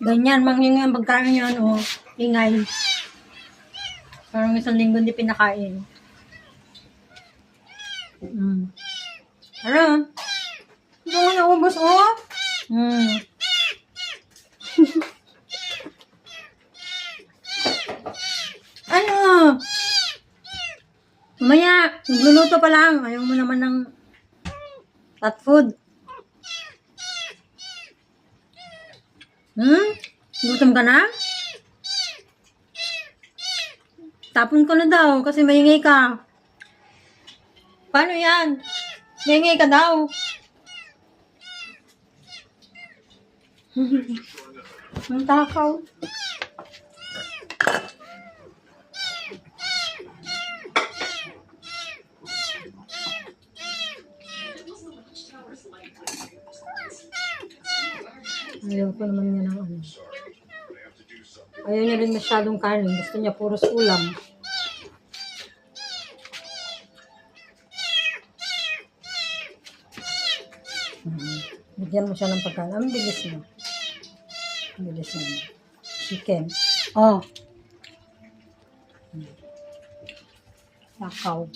Ganyan, manghingi ang pagkain yan, o. Ingay. Parang isang linggo hindi pinakain. Ano? Ito nga naubos, oh. Ano? Mamaya, nagluluto pa lang. Ayaw mo naman ng cat food. Gutom ka na? Tapon ko na daw kasi maingay ka. Paano yan? Maingay ka daw. Ang takaw. Ayaw ko naman niya ng ano. Ayaw niya rin masyadong kanin. Gusto niya puros ulam. Bigyan mo siya ng pagkain. Ang bilis na. Ang bilis na. Chicken. Oh. Takaw.